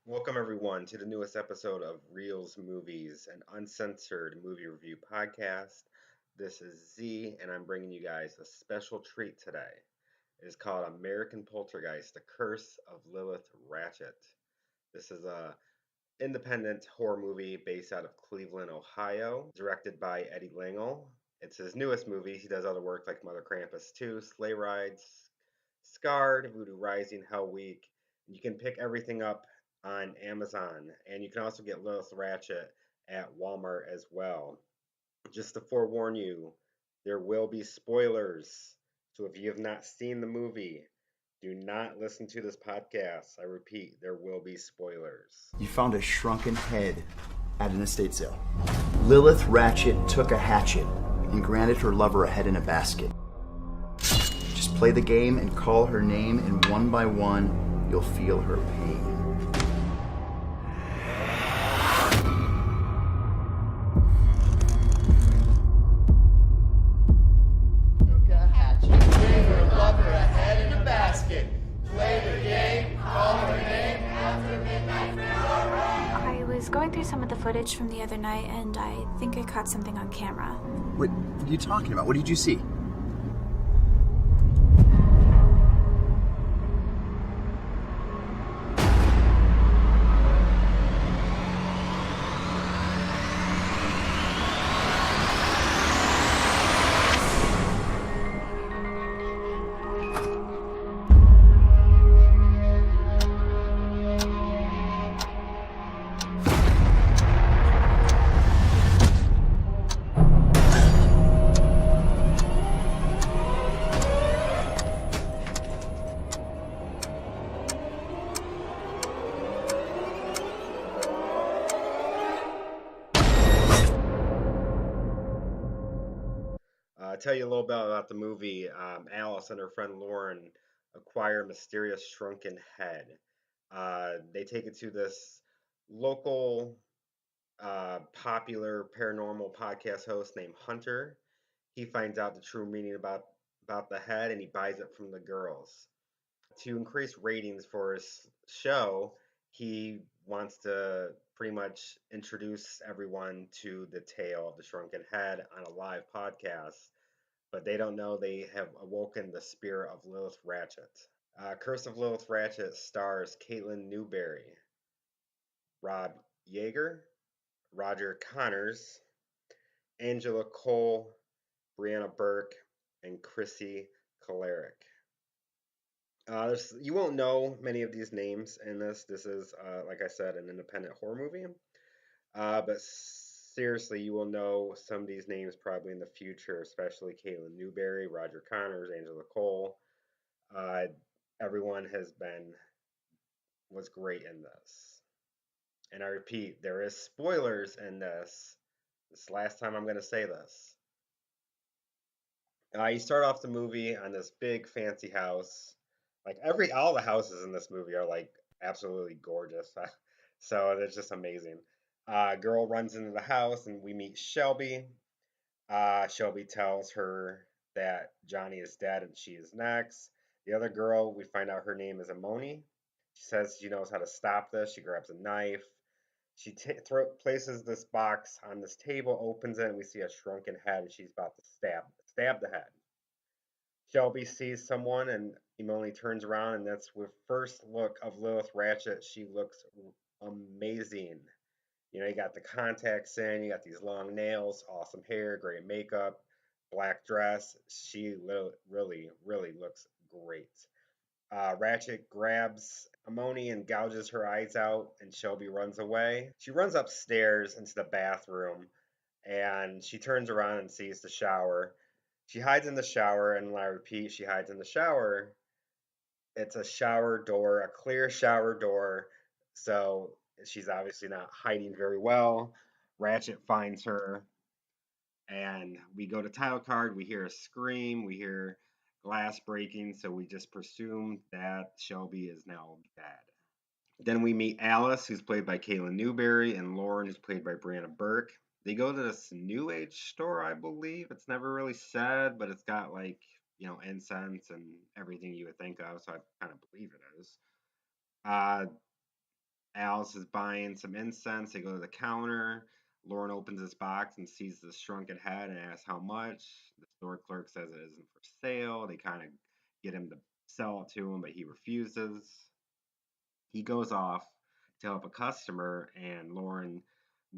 Welcome, everyone, to the newest episode of Reels Movies, an uncensored movie review podcast. This is Z, and I'm bringing you guys a special treat today. It is called American Poltergeist, The Curse of Lilith Ratchet. This is a independent horror movie based out of Cleveland, Ohio, directed by Eddie Lengyel. It's his newest movie. He does other work like Mother Krampus 2, Sleigh Rides, Scarred, Voodoo Rising, Hell Week. You can pick everything up on Amazon, and you can also get Lilith Ratchet at Walmart as well. Just to forewarn you, there will be spoilers. So if you have not seen the movie, do not listen to this podcast. I repeat, there will be spoilers. You found a shrunken head at an estate sale. Lilith Ratchet took a hatchet and granted her lover a head in a basket. Just play the game and call her name, and one by one, you'll feel her pain. Took a hatchet, gave her lover a head in a basket. Play the game, call her name after midnight. I was going through some of the footage from the other night, and I think I caught something on camera. What are you talking about? What did you see? Tell you a little bit about the movie. Alice and her friend Lauren acquire a mysterious shrunken head. They take it to this local popular paranormal podcast host named Hunter. He finds out the true meaning about the head, and he buys it from the girls. To increase ratings for his show, he wants to pretty much introduce everyone to the tale of the shrunken head on a live podcast, but they don't know they have awoken the spirit of Lilith Ratchet. Curse of Lilith Ratchet stars KateLynn Newberry, Rob Jaeger, Roger Connors, Angela Cole, Briana Burke, and Chrissy Caleric. You won't know many of these names in this. This is, like I said, an independent horror movie. But seriously, you will know some of these names probably in the future, especially KateLynn Newberry, Roger Connors, Angela Cole. Uh, everyone was great in this. And I repeat, there is spoilers in this. This is the last time I'm going to say this. You start off the movie on this big fancy house. Like all the houses in this movie are like absolutely gorgeous. So it's just amazing. Girl runs into the house, and we meet Shelby. Shelby tells her that Johnny is dead and she is next. The other girl, we find out her name is Amoni. She says she knows how to stop this. She grabs a knife. She places this box on this table, opens it, and we see a shrunken head, and she's about to stab the head. Shelby sees someone, and Imoni turns around, and that's the first look of Lilith Ratchet. She looks amazing. You know, you got the contacts in, you got these long nails, awesome hair, great makeup, black dress. She really, really looks great. Ratchet grabs Imoni and gouges her eyes out, and Shelby runs away. She runs upstairs into the bathroom, and she turns around and sees the shower. She hides in the shower, and I repeat, she hides in the shower. It's a shower door, a clear shower door, so she's obviously not hiding very well. Ratchet finds her, and we go to title card. We hear a scream, we hear glass breaking, so we just presume that Shelby is now dead. Then we meet Alice, who's played by KateLynn Newberry, and Lauren, who's played by Briana Burke. They go to this new age store, I believe. It's never really said, but it's got like, incense and everything you would think of, so I kind of believe it is. Alice is buying some incense. They go to the counter. Lauren opens his box and sees the shrunken head and asks how much. The store clerk says it isn't for sale. They kind of get him to sell it to him, but he refuses. He goes off to help a customer, and Lauren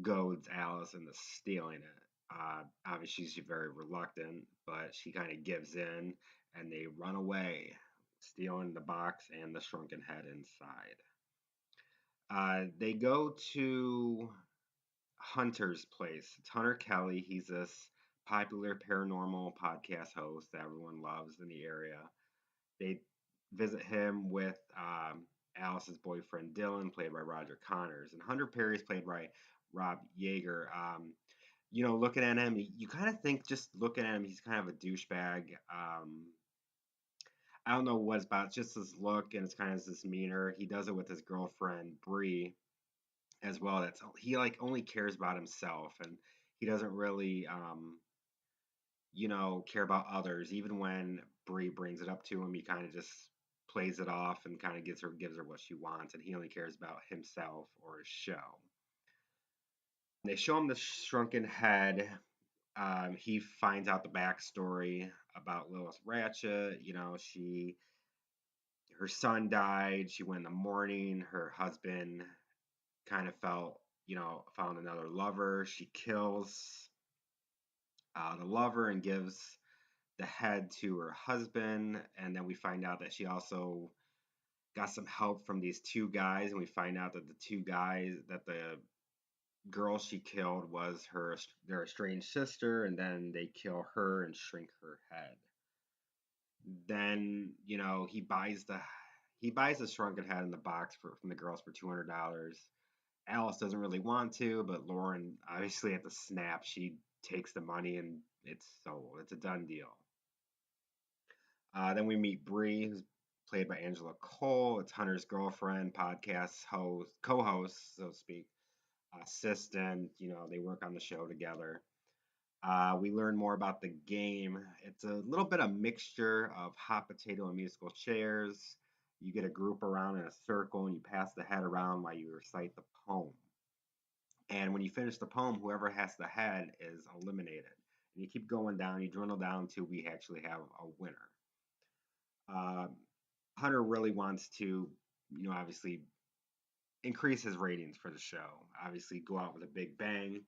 goads Alice into stealing it. Obviously, she's very reluctant, but she kind of gives in, and they run away, stealing the box and the shrunken head inside. They go to Hunter's place. It's Hunter Kelly. He's this popular paranormal podcast host that everyone loves in the area. They visit him with Alice's boyfriend Dylan, played by Roger Connors, and Hunter Perry's played by Rob Jaeger. Looking at him, you kind of think, just looking at him, he's kind of a douchebag. I don't know what it's about. It's just his look, and it's kind of his demeanor. He does it with his girlfriend Bree as well. He like only cares about himself, and he doesn't really care about others. Even when Bree brings it up to him, he kind of just plays it off and kind of gives her what she wants, and he only cares about himself or his show. They show him the shrunken head. He finds out the backstory about Lilith Ratchet. Her son died. She went in the morning. Her husband kind of found another lover. She kills the lover and gives the head to her husband. And then we find out that she also got some help from these two guys. And we find out that the girl she killed was their estranged sister. And then they kill her and shrink her head. Then, he buys the shrunken head in the box from the girls for $200. Alice doesn't really want to, but Lauren, obviously at the snap, she takes the money and it's sold. It's a done deal. Then we meet Bree, who's played by Angela Cole. It's Hunter's girlfriend, podcast host, co-host, so to speak, assistant. They work on the show together. We learn more about the game. It's a little bit of mixture of hot potato and musical chairs. You get a group around in a circle and you pass the head around while you recite the poem. And when you finish the poem, whoever has the head is eliminated. And you keep going down, you dwindle down until we actually have a winner. Hunter really wants to, obviously increase his ratings for the show. Obviously go out with a big bang.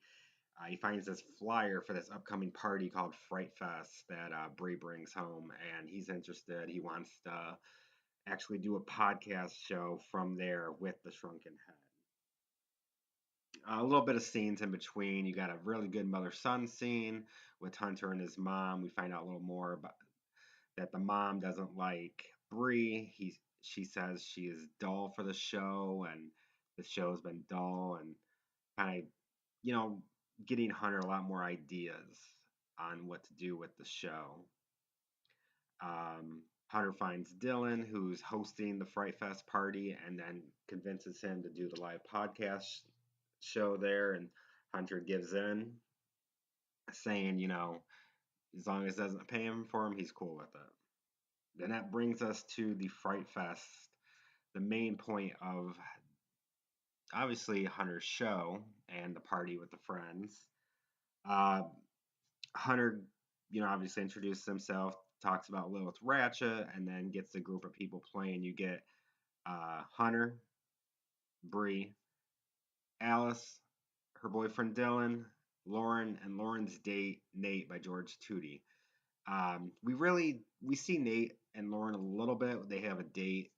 He finds this flyer for this upcoming party called Fright Fest that Bree brings home, and he's interested. He wants to actually do a podcast show from there with the shrunken head. A little bit of scenes in between. You got a really good mother-son scene with Hunter and his mom. We find out a little more about that the mom doesn't like Bree. She says she is dull for the show, and the show's been dull, and kind of, getting Hunter a lot more ideas on what to do with the show. Hunter finds Dylan, who's hosting the Fright Fest party, and then convinces him to do the live podcast show there, and Hunter gives in, saying, as long as it doesn't pay him for him, he's cool with it. Then that brings us to the Fright Fest, the main point of, obviously, Hunter's show and the party with the friends. Hunter, obviously introduces himself, talks about Lilith Ratchet, and then gets a group of people playing. You get Hunter, Bree, Alice, her boyfriend Dylan, Lauren, and Lauren's date Nate by George Tootie. We see Nate and Lauren a little bit. They have a date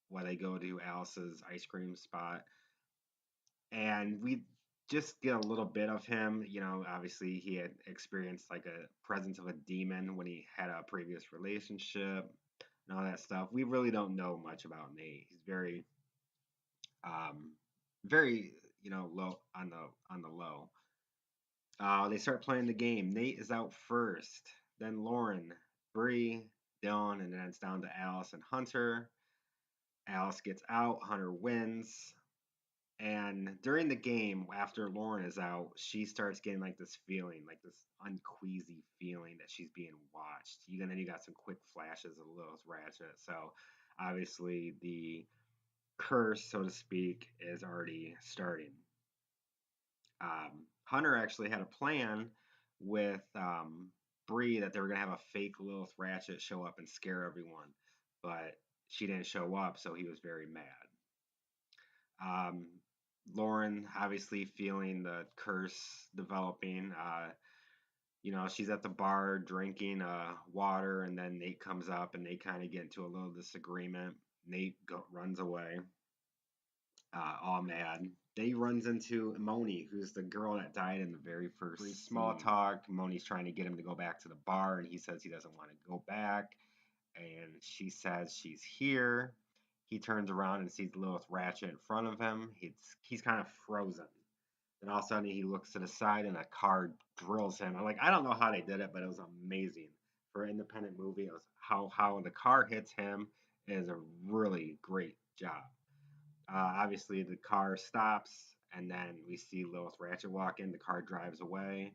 while they go to Alice's ice cream spot, and we just get a little bit of him. Obviously he had experienced like a presence of a demon when he had a previous relationship and all that stuff. We really don't know much about Nate. He's very very low on the low. They start playing the game. Nate is out first, then Lauren, Bree, Dylan, and then it's down to Alice and Hunter. Alice gets out, Hunter wins. And during the game, after Lauren is out, she starts getting like this feeling, like this unqueasy feeling that she's being watched. Then you got some quick flashes of Lilith Ratchet. So obviously the curse, so to speak, is already starting. Hunter actually had a plan with Bree that they were gonna have a fake Lilith Ratchet show up and scare everyone, but she didn't show up, so he was very mad. Um, Lauren obviously feeling the curse developing. She's at the bar drinking water, and then Nate comes up, and they kind of get into a little disagreement. Nate runs away, all mad. They runs into Moni, who's the girl that died in the very first small talk. Moni's trying to get him to go back to the bar, and he says he doesn't want to go back. And she says she's here. He turns around and sees Lilith Ratchet in front of him. He's kind of frozen. Then all of a sudden he looks to the side and a car drills him. I'm like, I don't know how they did it, but it was amazing for an independent movie. It was how the car hits him is a really great job. Obviously, the car stops, and then we see Lilith Ratchet walk in. The car drives away.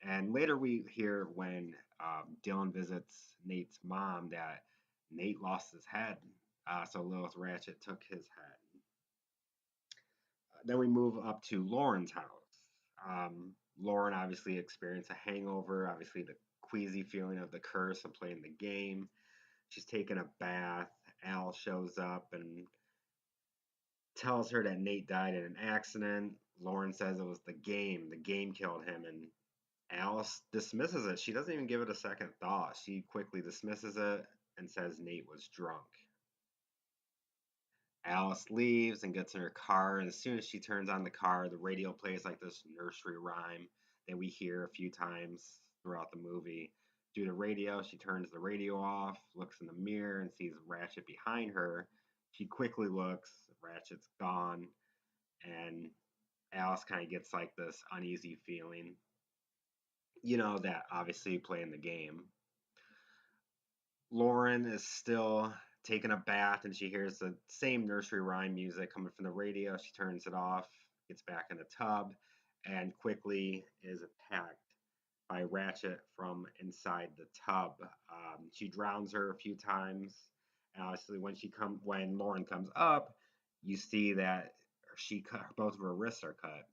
And later we hear when Dylan visits Nate's mom that Nate lost his head. So Lilith Ratchet took his head. Then we move up to Lauren's house. Lauren obviously experienced a hangover, obviously the queasy feeling of the curse of playing the game. She's taking a bath. Al shows up and tells her that Nate died in an accident. Lauren says it was the game. The game killed him, and Alice dismisses it. She doesn't even give it a second thought. She quickly dismisses it and says Nate was drunk. Alice leaves and gets in her car, and as soon as she turns on the car, the radio plays like this nursery rhyme that we hear a few times throughout the movie. Due to radio, she turns the radio off, looks in the mirror, and sees Ratchet behind her. She quickly looks, Ratchet's gone, and Alice kind of gets like this uneasy feeling. That obviously playing the game. Lauren is still taking a bath and she hears the same nursery rhyme music coming from the radio. She turns it off, gets back in the tub, and quickly is attacked by Ratchet from inside the tub. She drowns her a few times, and obviously when Lauren comes up, you see that both of her wrists are cut.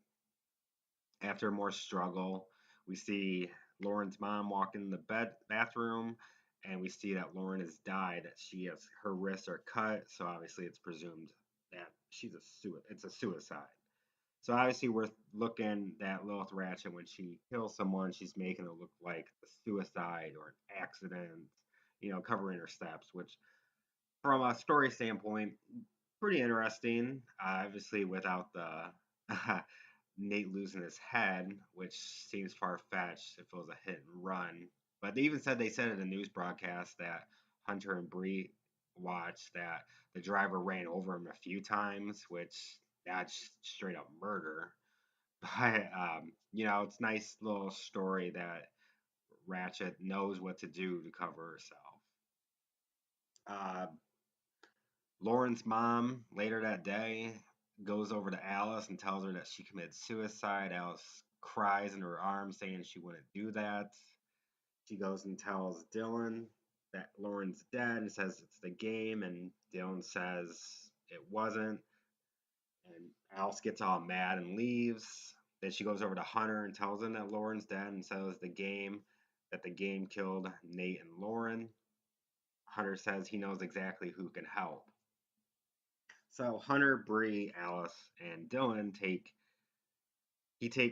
After more struggle, we see Lauren's mom walk in the bathroom, and we see that Lauren has died. Her wrists are cut, so obviously it's presumed that it's a suicide. So obviously we're looking at Lilith Ratchet when she kills someone, she's making it look like a suicide or an accident, covering her steps, which from a story standpoint, pretty interesting. Obviously without the Nate losing his head, which seems far fetched if it was a hit and run. But they said in a news broadcast that Hunter and Bree watched that the driver ran over him a few times, which that's straight up murder. But it's a nice little story that Ratchet knows what to do to cover herself. Lauren's mom later that day goes over to Alice and tells her that she committed suicide. Alice cries in her arms saying she wouldn't do that. She goes and tells Dylan that Lauren's dead and says it's the game, and Dylan says it wasn't. And Alice gets all mad and leaves. Then she goes over to Hunter and tells him that Lauren's dead and says that the game killed Nate and Lauren. Hunter says he knows exactly who can help. So Hunter, Bree, Alice, and Dylan takes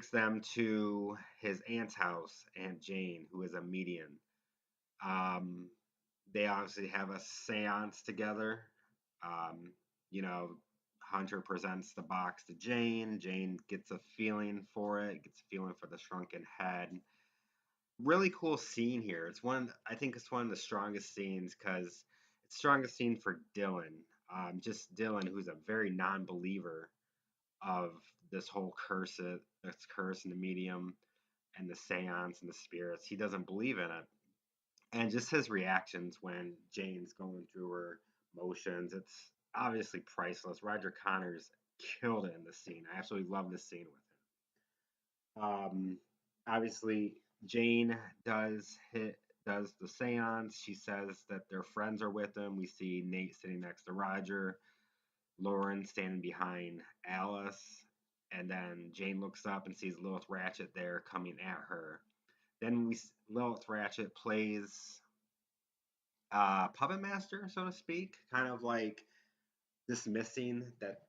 them to his aunt's house, Aunt Jane, who is a medium. They obviously have a seance together. Hunter presents the box to Jane. Jane gets a feeling for it, gets a feeling for the shrunken head. Really cool scene here. I think it's one of the strongest scenes because it's the strongest scene for Dylan. Just Dylan, who's a very non-believer of this whole curse and the medium and the seance and the spirits. He doesn't believe in it. And just his reactions when Jane's going through her motions, it's obviously priceless. Roger Connors killed it in this scene. I absolutely love this scene with him. Obviously, Jane does the seance. She says that their friends are with them. We see Nate sitting next to Roger. Lauren standing behind Alice, and then Jane looks up and sees Lilith Ratchet there coming at her. Then Lilith Ratchet plays puppet master, so to speak, kind of like dismissing that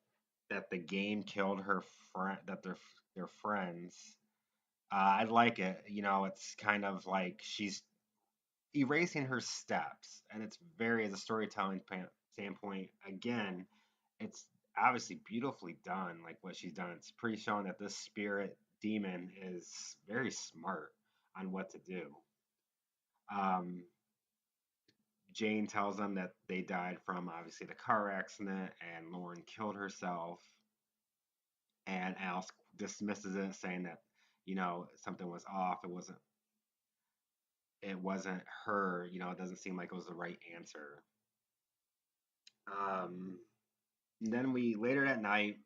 the game killed her friend, that they're friends. I like it. You know, it's kind of like she's erasing her steps, and it's very, as a storytelling standpoint, again, it's obviously beautifully done. Like what she's done, it's pretty showing that this spirit demon is very smart on what to do. Um, Jane tells them that they died from obviously the car accident, and Lauren killed herself. And Alice dismisses it, saying that something was off. It wasn't her. It doesn't seem like it was the right answer. Um, then we later that night,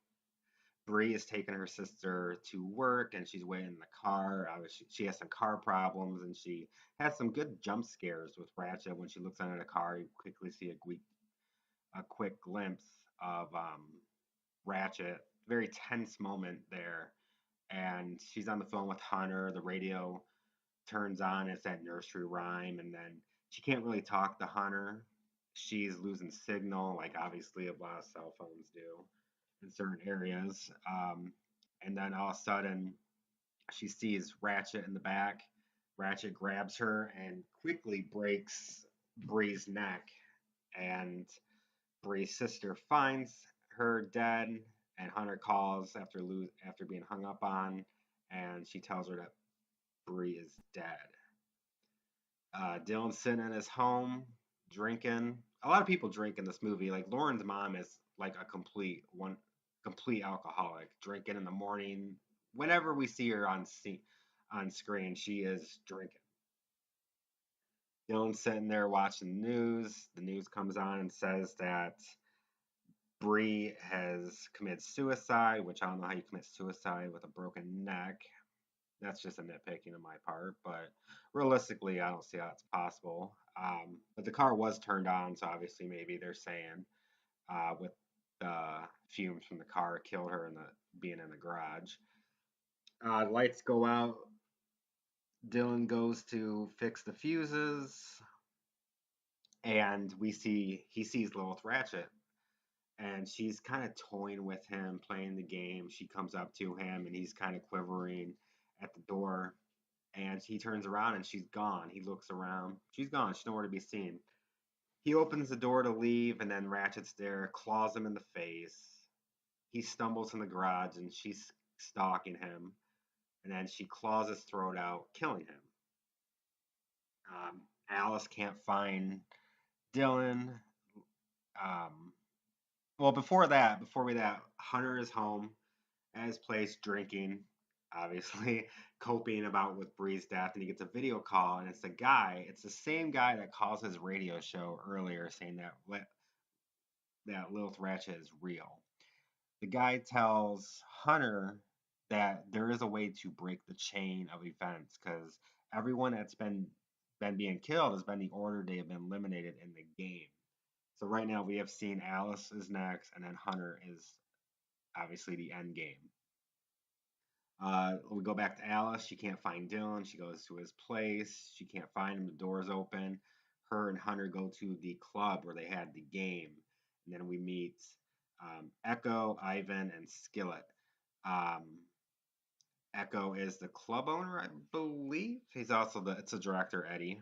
Bree is taking her sister to work, and she's waiting in the car. She has some car problems, and she has some good jump scares with Ratchet. When she looks under the car, you quickly see a quick glimpse of Ratchet. Very tense moment there, and she's on the phone with Hunter. The radio turns on. It's that nursery rhyme, and then she can't really talk to Hunter. She's losing signal, like obviously a lot of cell phones do in certain areas. And then all of a sudden, she sees Ratchet in the back. Ratchet grabs her and quickly breaks Bree's neck. And Bree's sister finds her dead, and Hunter calls after being hung up on, and she tells her that Bree is dead. Dylan's sitting in his home drinking. A lot of people drink in this movie. Like Lauren's mom is like a complete alcoholic, drinking in the morning. Whenever we see her on screen, she is drinking. Dylan's sitting there watching the news. The news comes on and says that Bree has committed suicide, which I don't know how you commit suicide with a broken neck. That's just a nitpicking on my part, but realistically, I don't see how it's possible. But the car was turned on, so obviously maybe they're saying with the fumes from the car killed her being in the garage. Lights go out. Dylan goes to fix the fuses, and he sees Lilith Ratchet, and she's kind of toying with him, playing the game. She comes up to him, and he's kind of quivering at the door, and he turns around and she's gone. He looks around. She's gone. She's nowhere to be seen. He opens the door to leave, and then Ratchet's there, claws him in the face. He stumbles in the garage, and she's stalking him, and then she claws his throat out, killing him. Alice can't find Dylan. Well, before that, Hunter is home at his place drinking, obviously coping about with Bree's death, and he gets a video call, and it's the same guy that calls his radio show earlier, saying that Lilith Ratchet is real. The guy tells Hunter that there is a way to break the chain of events, because everyone that's been being killed has been the order they have been eliminated in the game. So right now we have seen Alice is next, and then Hunter is obviously the end game. We go back to Alice. She can't find Dylan. She goes to his place. She can't find him. The door's open. Her and Hunter go to the club where they had the game. And then we meet Echo, Ivan, and Skillet. Echo is the club owner, I believe. He's also it's a director, Eddie.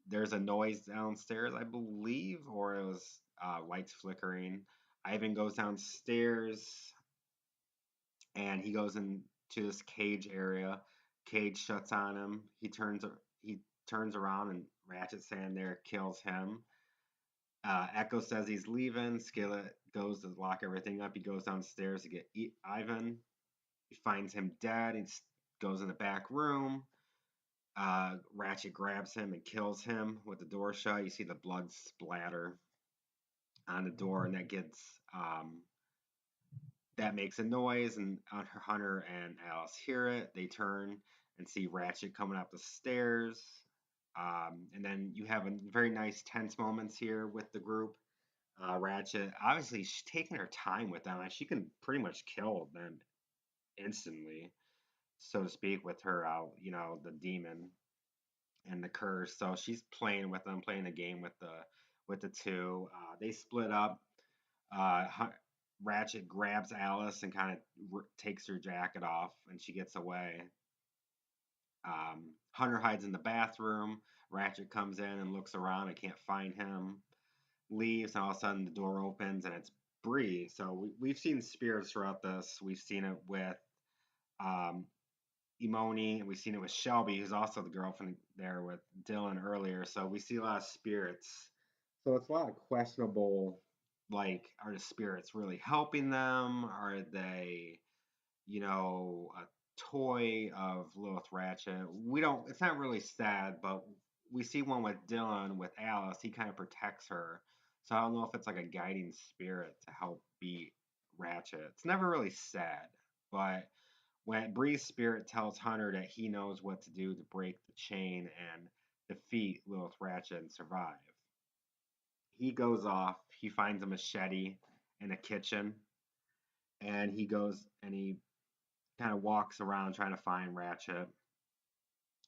There's a noise downstairs, I believe, or it was lights flickering. Ivan goes downstairs, and he goes into this cage area. Cage shuts on him. He turns around, and Ratchet standing there kills him. Echo says he's leaving. Skillet goes to lock everything up. He goes downstairs to get Ivan. He finds him dead. He goes in the back room. Ratchet grabs him and kills him with the door shut. You see the blood splatter on the door, and that makes a noise, and Hunter and Alice hear it. They turn and see Ratchet coming up the stairs. And then you have a very nice tense moments here with the group. Ratchet, obviously, she's taking her time with them. Like, she can pretty much kill them instantly, so to speak, with her the demon and the curse. So she's playing with them, playing the game with the two. They split up. Uh, Ratchet grabs Alice and kind of takes her jacket off, and she gets away. Hunter hides in the bathroom. Ratchet comes in and looks around and can't find him. Leaves, and all of a sudden the door opens and it's Bree. So we've seen spirits throughout this. We've seen it with um, Imoni, and we've seen it with Shelby, who's also the girlfriend there with Dylan earlier. So we see a lot of spirits. So it's a lot of questionable. Like, are the spirits really helping them? Are they, a toy of Lilith Ratchet? We don't. It's not really sad, but we see one with Dylan with Alice. He kind of protects her. So I don't know if it's like a guiding spirit to help beat Ratchet. It's never really said, but when Bree's spirit tells Hunter that he knows what to do to break the chain and defeat Lilith Ratchet and survive, he goes off. He finds a machete in a kitchen, and he goes and he kind of walks around trying to find Ratchet.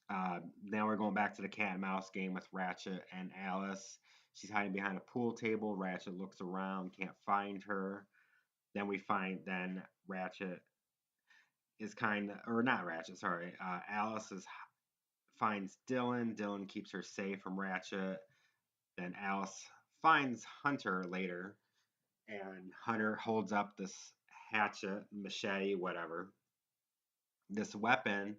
Now we're going back to the cat and mouse game with Ratchet and Alice. She's hiding behind a pool table. Ratchet looks around, can't find her. Then Ratchet is kind of, or not Ratchet, sorry. Alice finds Dylan. Dylan keeps her safe from Ratchet. Then Alice finds Hunter later, and Hunter holds up this hatchet, machete, whatever, this weapon,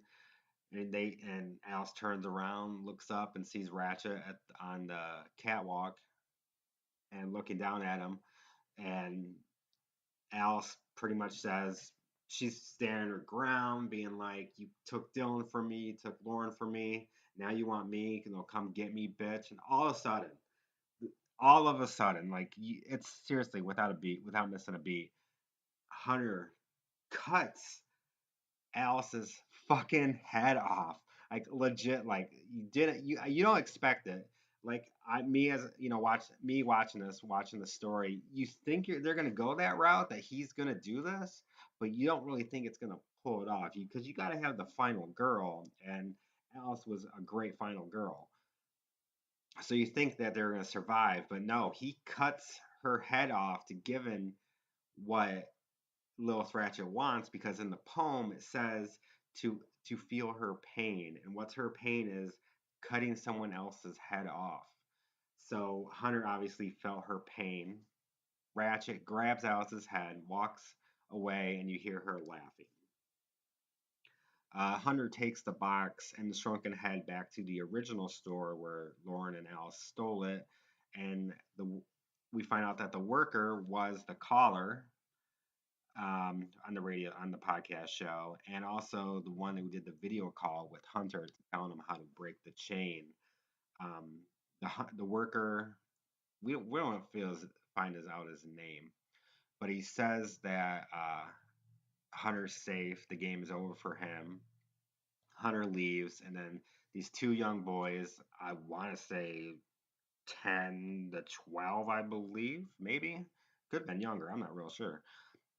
and Alice turns around, looks up, and sees Ratchet on the catwalk and looking down at him. And Alice pretty much says she's standing her ground, being like, "You took Dylan from me, you took Lauren from me. Now you want me? Come get me, bitch!" And all of a sudden, like it's seriously without a beat, without missing a beat, Hunter cuts Alice's fucking head off. Like legit, like you don't expect it. Like me as watching the story, you think they're gonna go that route, that he's gonna do this, but you don't really think it's gonna pull it off. Because you got to have the final girl, and Alice was a great final girl. So you think that they're gonna survive, but no, he cuts her head off to give in what Lilith Ratchet wants, because in the poem it says to feel her pain, and what's her pain is cutting someone else's head off. So Hunter obviously felt her pain. Ratchet grabs Alice's head, walks away, and you hear her laughing. Hunter takes the box and the shrunken head back to the original store where Lauren and Alice stole it, and we find out that the worker was the caller on the radio, on the podcast show, and also the one who did the video call with Hunter telling him how to break the chain. Um, the worker, we don't find out his name, but he says that Hunter's safe. The game is over for him. Hunter leaves, and then these two young boys, I want to say 10 to 12, I believe, maybe. Could have been younger, I'm not real sure.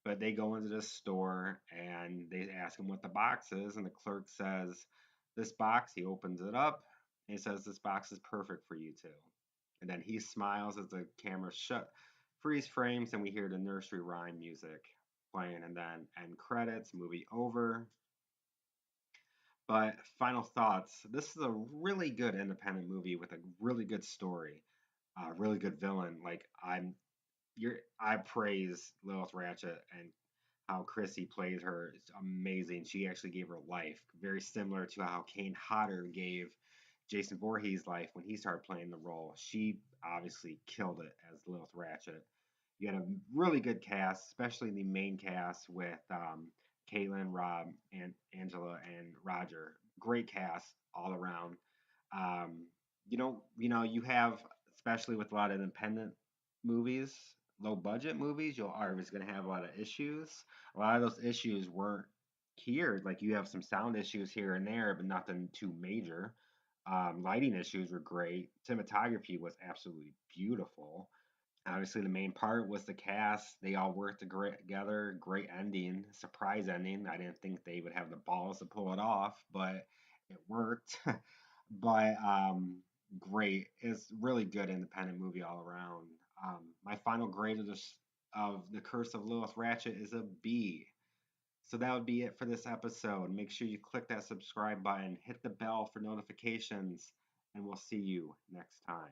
But they go into this store and they ask him what the box is, and the clerk says, "This box," he opens it up, and he says, "This box is perfect for you two." And then he smiles as the camera freeze frames, and we hear the nursery rhyme music playing, and then end credits, movie over. But final thoughts. This is a really good independent movie with a really good story, really good villain. Like I praise Lilith Ratchet, and how Chrissy plays her. It's amazing. She actually gave her life, very similar to how Kane Hodder gave Jason Voorhees life when he started playing the role. She obviously killed it as Lilith Ratchet. You had a really good cast, especially the main cast with KateLynn, Rob, and Angela, and Roger. Great cast all around. You have, especially with a lot of independent movies, low budget movies, you're always going to have a lot of issues. A lot of those issues weren't here. Like, you have some sound issues here and there, but nothing too major. Lighting issues were great. Cinematography was absolutely beautiful. Obviously, the main part was the cast. They all worked together. Great ending, surprise ending. I didn't think they would have the balls to pull it off, but it worked. But great. It's really good independent movie all around. My final grade of the Curse of Lilith Ratchet is a B. So that would be it for this episode. Make sure you click that subscribe button, hit the bell for notifications, and we'll see you next time.